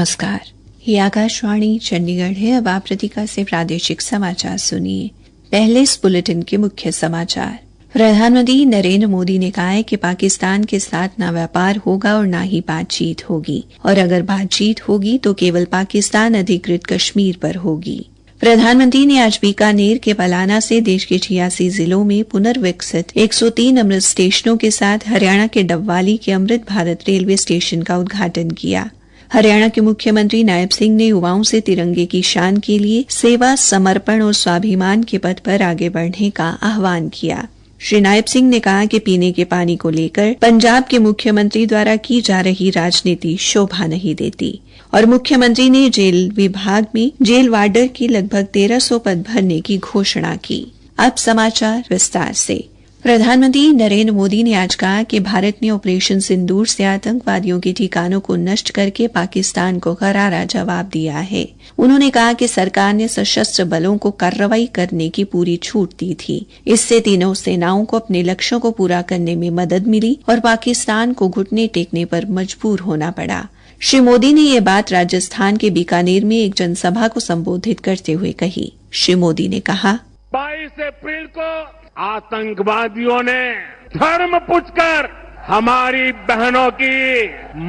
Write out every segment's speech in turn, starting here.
नमस्कार, ये आकाशवाणी चंडीगढ़ है। अब आप प्रतिका से प्रादेशिक समाचार सुनिए। पहले इस बुलेटिन के मुख्य समाचार। प्रधानमंत्री नरेंद्र मोदी ने कहा है कि पाकिस्तान के साथ ना व्यापार होगा और ना ही बातचीत होगी, और अगर बातचीत होगी तो केवल पाकिस्तान अधिकृत कश्मीर पर होगी। प्रधानमंत्री ने आज बीकानेर के पलाना से देश के 86 जिलों में पुनर्विकसित 103 अमृत स्टेशनों के साथ हरियाणा के डबवाली के अमृत भारत रेलवे स्टेशन का उद्घाटन किया। हरियाणा के मुख्यमंत्री नायब सिंह ने युवाओं से तिरंगे की शान के लिए सेवा, समर्पण और स्वाभिमान के पथ पर आगे बढ़ने का आह्वान किया। श्री नायब सिंह ने कहा कि पीने के पानी को लेकर पंजाब के मुख्यमंत्री द्वारा की जा रही राजनीति शोभा नहीं देती, और मुख्यमंत्री ने जेल विभाग में जेल वार्डर की लगभग 1300 पद भरने की घोषणा की। अब समाचार विस्तार से। प्रधानमंत्री नरेंद्र मोदी ने आज कहा कि भारत ने ऑपरेशन सिंदूर से आतंकवादियों के ठिकानों को नष्ट करके पाकिस्तान को करारा जवाब दिया है। उन्होंने कहा कि सरकार ने सशस्त्र बलों को कार्रवाई करने की पूरी छूट दी थी। इससे तीनों सेनाओं को अपने लक्ष्यों को पूरा करने में मदद मिली और पाकिस्तान को घुटने टेकने पर मजबूर होना पड़ा। श्री मोदी ने ये बात राजस्थान के बीकानेर में एक जनसभा को संबोधित करते हुए कही। श्री मोदी ने कहा, 22 अप्रैल को आतंकवादियों ने धर्म पूछकर हमारी बहनों की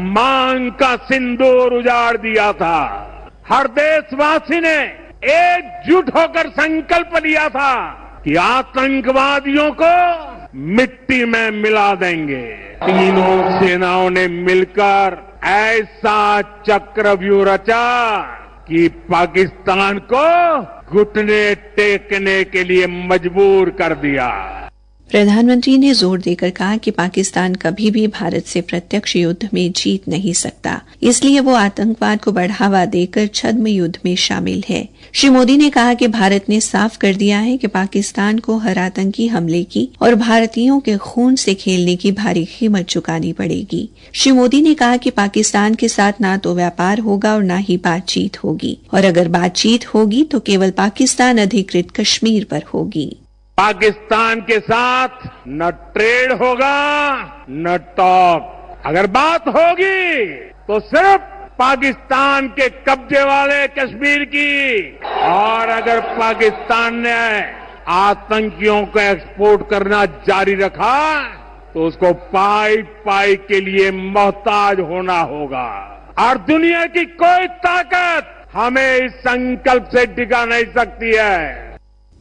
मांग का सिंदूर उजाड़ दिया था। हर देशवासी ने एकजुट होकर संकल्प लिया था कि आतंकवादियों को मिट्टी में मिला देंगे। तीनों सेनाओं ने मिलकर ऐसा चक्रव्यूह रचा कि पाकिस्तान को घुटने टेकने के लिए मजबूर कर दिया। प्रधानमंत्री ने जोर देकर कहा कि पाकिस्तान कभी भी भारत से प्रत्यक्ष युद्ध में जीत नहीं सकता, इसलिए वो आतंकवाद को बढ़ावा देकर छद्म युद्ध में शामिल है। श्री मोदी ने कहा कि भारत ने साफ कर दिया है कि पाकिस्तान को हर आतंकी हमले की और भारतीयों के खून से खेलने की भारी कीमत चुकानी पड़ेगी। श्री मोदी ने कहा कि पाकिस्तान के साथ ना तो व्यापार होगा और ना ही बातचीत होगी, और अगर बातचीत होगी तो केवल पाकिस्तान अधिकृत कश्मीर पर होगी। पाकिस्तान के साथ न ट्रेड होगा न टॉक। अगर बात होगी तो सिर्फ पाकिस्तान के कब्जे वाले कश्मीर की, और अगर पाकिस्तान ने आतंकियों को एक्सपोर्ट करना जारी रखा तो उसको पाई पाई के लिए मोहताज होना होगा, और दुनिया की कोई ताकत हमें इस संकल्प से टिका नहीं सकती है।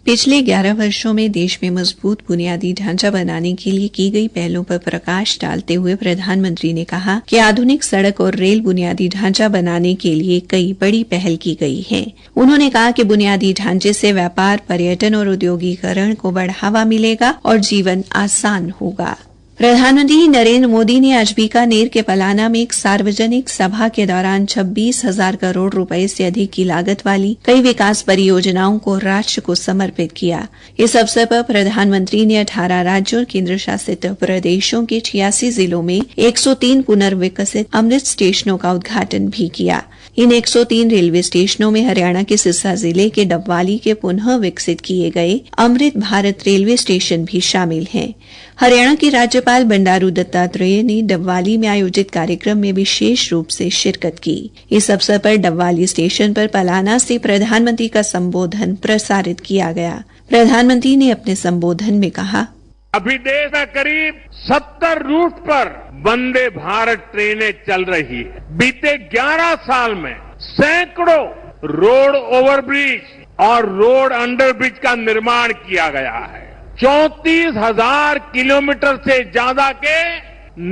पिछले 11 वर्षों में देश में मजबूत बुनियादी ढांचा बनाने के लिए की गई पहलों पर प्रकाश डालते हुए प्रधानमंत्री ने कहा कि आधुनिक सड़क और रेल बुनियादी ढांचा बनाने के लिए कई बड़ी पहल की गई है। उन्होंने कहा कि बुनियादी ढांचे से व्यापार, पर्यटन और उद्योगीकरण को बढ़ावा मिलेगा और जीवन आसान होगा। प्रधानमंत्री नरेंद्र मोदी ने आज बीकानेर के पलाना में एक सार्वजनिक सभा के दौरान 26,000 करोड़ रुपए से अधिक की लागत वाली कई विकास परियोजनाओं को राष्ट्र को समर्पित किया। इस अवसर पर प्रधानमंत्री ने 18 राज्यों और केंद्र शासित प्रदेशों के 86 जिलों में 103 पुनर्विकसित अमृत स्टेशनों का उद्घाटन भी किया। इन 103 रेलवे स्टेशनों में हरियाणा के सिरसा जिले के डबवाली के पुनः विकसित किए गए अमृत भारत रेलवे स्टेशन भी शामिल हैं। हरियाणा के राज्यपाल बंडारू दत्तात्रेय ने डबवाली में आयोजित कार्यक्रम में विशेष रूप से शिरकत की। इस अवसर पर डबवाली स्टेशन पर पलाना से प्रधानमंत्री का संबोधन प्रसारित किया गया। प्रधानमंत्री ने अपने संबोधन में कहा, अभी देश में करीब 70 रूट पर वंदे भारत ट्रेनें चल रही है। बीते 11 साल में सैकड़ों रोड ओवरब्रिज और रोड अंडरब्रिज का निर्माण किया गया है। 34,000 किलोमीटर से ज्यादा के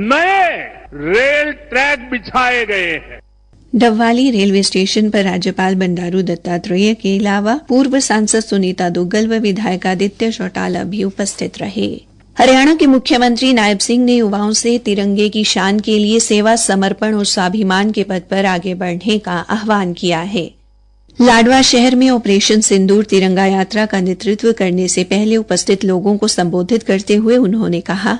नए रेल ट्रैक बिछाए गए हैं। डबवाली रेलवे स्टेशन पर राज्यपाल बंडारू दत्तात्रेय के अलावा पूर्व सांसद सुनीता दुग्गल व विधायक आदित्य चौटाला भी उपस्थित रहे। हरियाणा के मुख्यमंत्री नायब सिंह ने युवाओं से तिरंगे की शान के लिए सेवा, समर्पण और स्वाभिमान के पथ पर आगे बढ़ने का आह्वान किया है। लाडवा शहर में ऑपरेशन सिंदूर तिरंगा यात्रा का नेतृत्व करने से पहले उपस्थित लोगों को संबोधित करते हुए उन्होंने कहा,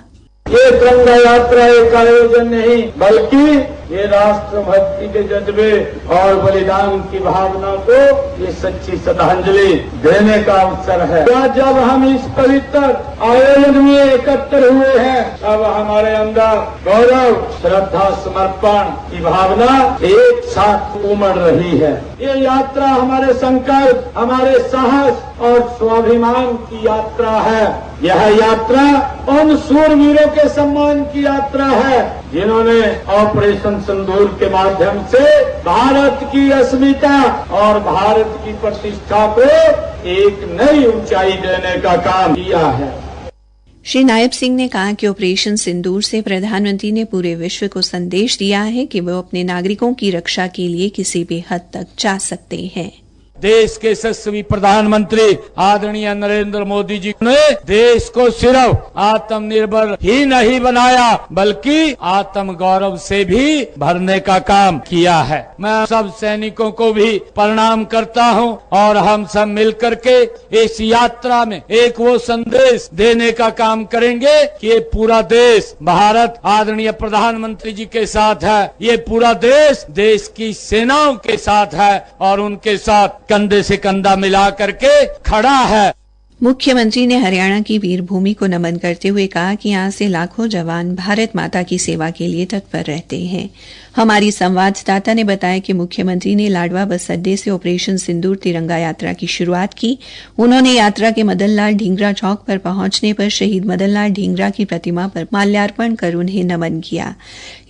ये तिरंगा यात्रा एक आयोजन नहीं बल्कि ये राष्ट्र भक्ति के जज्बे और बलिदान की भावना को ये सच्ची श्रद्धांजलि देने का अवसर है। जब हम इस पवित्र आयोजन में एकत्र हुए हैं, तब हमारे अंदर गौरव, श्रद्धा, समर्पण की भावना एक साथ उमड़ रही है। ये यात्रा हमारे संकल्प, हमारे साहस और स्वाभिमान की यात्रा है। यह यात्रा उन शूरवीरों के सम्मान की यात्रा है जिन्होंने ऑपरेशन सिंदूर के माध्यम से भारत की अस्मिता और भारत की प्रतिष्ठा को एक नई ऊंचाई देने का काम किया है। श्री नायब सिंह ने कहा कि ऑपरेशन सिंदूर से प्रधानमंत्री ने पूरे विश्व को संदेश दिया है कि वो अपने नागरिकों की रक्षा के लिए किसी भी हद तक जा सकते हैं। देश के यशस्वी प्रधानमंत्री आदरणीय नरेंद्र मोदी जी ने देश को सिर्फ आत्मनिर्भर ही नहीं बनाया, बल्कि आत्म गौरव से भी भरने का काम किया है। मैं सब सैनिकों को भी प्रणाम करता हूं और हम सब मिलकर के इस यात्रा में एक वो संदेश देने का काम करेंगे कि ये पूरा देश भारत आदरणीय प्रधानमंत्री जी के साथ है। ये पूरा देश देश की सेनाओं के साथ है और उनके साथ कंधे से कंधा मिला करके खड़ा है। मुख्यमंत्री ने हरियाणा की वीर भूमि को नमन करते हुए कहा कि यहां से लाखों जवान भारत माता की सेवा के लिए तत्पर रहते हैं। हमारी संवाददाता ने बताया कि मुख्यमंत्री ने लाडवा बस अड्डे से ऑपरेशन सिंदूर तिरंगा यात्रा की शुरुआत की। उन्होंने यात्रा के मदन लाल ढींगरा चौक पर पहुंचने पर शहीद मदन लाल ढींगरा की प्रतिमा पर माल्यार्पण कर उन्हें नमन किया।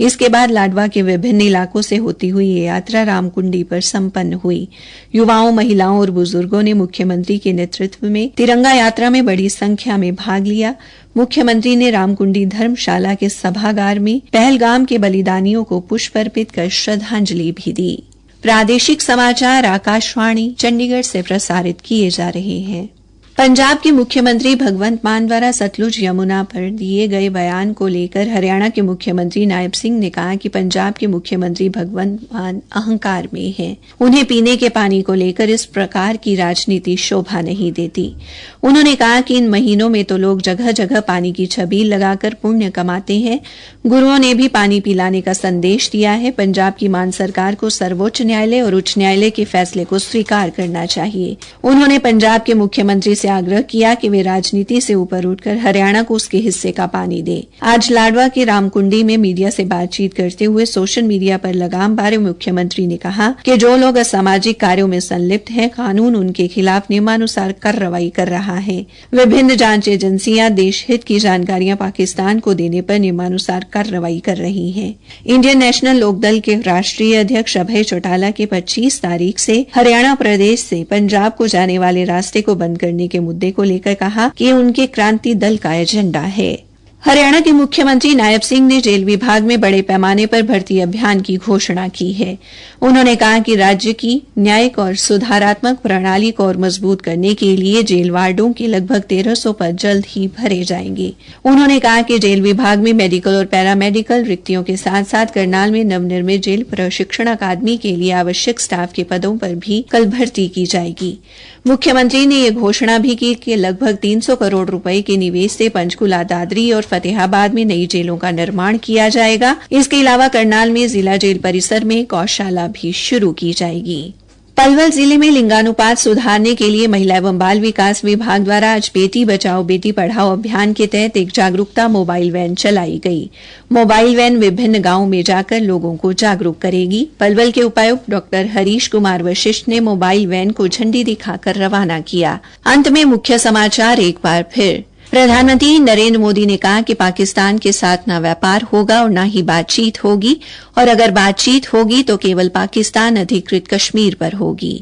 इसके बाद लाडवा के विभिन्न इलाकों से होती हुई ये यात्रा रामकुंडी पर संपन्न हुई। युवाओं, महिलाओं और बुजुर्गों ने मुख्यमंत्री के नेतृत्व में तिरंगा यात्रा में बड़ी संख्या में भाग लिया। मुख्यमंत्री ने रामकुंडी धर्मशाला के सभागार में पहलगाम के बलिदानियों को पुष्प अर्पित कर श्रद्धांजलि भी दी। प्रादेशिक समाचार आकाशवाणी चंडीगढ़ से प्रसारित किए जा रहे हैं। पंजाब के मुख्यमंत्री भगवंत मान द्वारा सतलुज यमुना पर दिए गए बयान को लेकर हरियाणा के मुख्यमंत्री नायब सिंह ने कहा कि पंजाब के मुख्यमंत्री भगवंत मान अहंकार में हैं। उन्हें पीने के पानी को लेकर इस प्रकार की राजनीति शोभा नहीं देती। उन्होंने कहा कि इन महीनों में तो लोग जगह जगह पानी की छबील लगाकर पुण्य कमाते हैं। गुरुओं ने भी पानी पिलाने का संदेश दिया है। पंजाब की मान सरकार को सर्वोच्च न्यायालय और उच्च न्यायालय के फैसले को स्वीकार करना चाहिए। उन्होंने पंजाब के मुख्यमंत्री से आग्रह किया कि वे राजनीति से ऊपर उठकर हरियाणा को उसके हिस्से का पानी दे। आज लाडवा के रामकुंडी में मीडिया से बातचीत करते हुए सोशल मीडिया पर लगाम बारे मुख्यमंत्री ने कहा कि जो लोग असामाजिक कार्यों में संलिप्त हैं, कानून उनके खिलाफ नियमानुसार कार्रवाई कर रहा है। विभिन्न जांच एजेंसियां देश हित की जानकारियां पाकिस्तान को देने पर नियमानुसार कार्रवाई कर रही हैं। इंडियन नेशनल लोकदल के राष्ट्रीय अध्यक्ष अभय चौटाला के 25 तारीख से हरियाणा प्रदेश से पंजाब को जाने वाले रास्ते को बंद करने के मुद्दे को लेकर कहा कि उनके क्रांति दल का एजेंडा है। हरियाणा के मुख्यमंत्री नायब सिंह ने जेल विभाग में बड़े पैमाने पर भर्ती अभियान की घोषणा की है। उन्होंने कहा कि राज्य की न्यायिक और सुधारात्मक प्रणाली को और मजबूत करने के लिए जेल वार्डों के लगभग 1300 पद जल्द ही भरे जाएंगे। उन्होंने कहा कि जेल विभाग में मेडिकल और पैरामेडिकल रिक्तियों के साथ साथ करनाल में नवनिर्मित जेल प्रशिक्षण अकादमी के लिए आवश्यक स्टाफ के पदों पर भी कल भर्ती की जाएगी। मुख्यमंत्री ने यह घोषणा भी की कि लगभग 300 करोड़ रुपए के निवेश से पंचकुला, दादरी और फतेहाबाद में नई जेलों का निर्माण किया जाएगा। इसके अलावा करनाल में जिला जेल परिसर में गौशाला भी शुरू की जाएगी। पलवल जिले में लिंगानुपात सुधारने के लिए महिला एवं बाल विकास विभाग द्वारा आज बेटी बचाओ बेटी पढ़ाओ अभियान के तहत एक जागरूकता मोबाइल वैन चलाई गई। मोबाइल वैन विभिन्न गांवों में जाकर लोगों को जागरूक करेगी। पलवल के उपायुक्त डॉक्टर हरीश कुमार वशिष्ठ ने मोबाइल वैन को झंडी दिखाकर रवाना किया। अंत में मुख्य समाचार एक बार फिर। प्रधानमंत्री नरेंद्र मोदी ने कहा कि पाकिस्तान के साथ न व्यापार होगा और न ही बातचीत होगी, और अगर बातचीत होगी तो केवल पाकिस्तान अधिकृत कश्मीर पर होगी।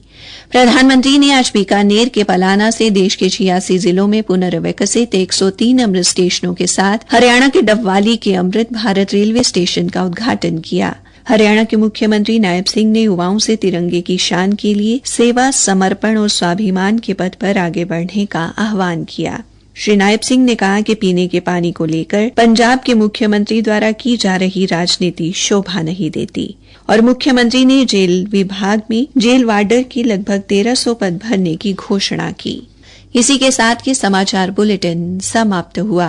प्रधानमंत्री ने आज बीकानेर के पलाना से देश के 86 जिलों में पुनर्विकसित 103 अमृत स्टेशनों के साथ हरियाणा के डबवाली के अमृत भारत रेलवे स्टेशन का उद्घाटन किया। हरियाणा के मुख्यमंत्री नायब सिंह ने युवाओं से तिरंगे की शान के लिए सेवा, समर्पण और स्वाभिमान के पथ पर आगे बढ़ने का आह्वान किया। श्री नायब सिंह ने कहा कि पीने के पानी को लेकर पंजाब के मुख्यमंत्री द्वारा की जा रही राजनीति शोभा नहीं देती, और मुख्यमंत्री ने जेल विभाग में जेल वार्डर की लगभग 1300 पद भरने की घोषणा की। इसी के साथ ये समाचार बुलेटिन समाप्त हुआ।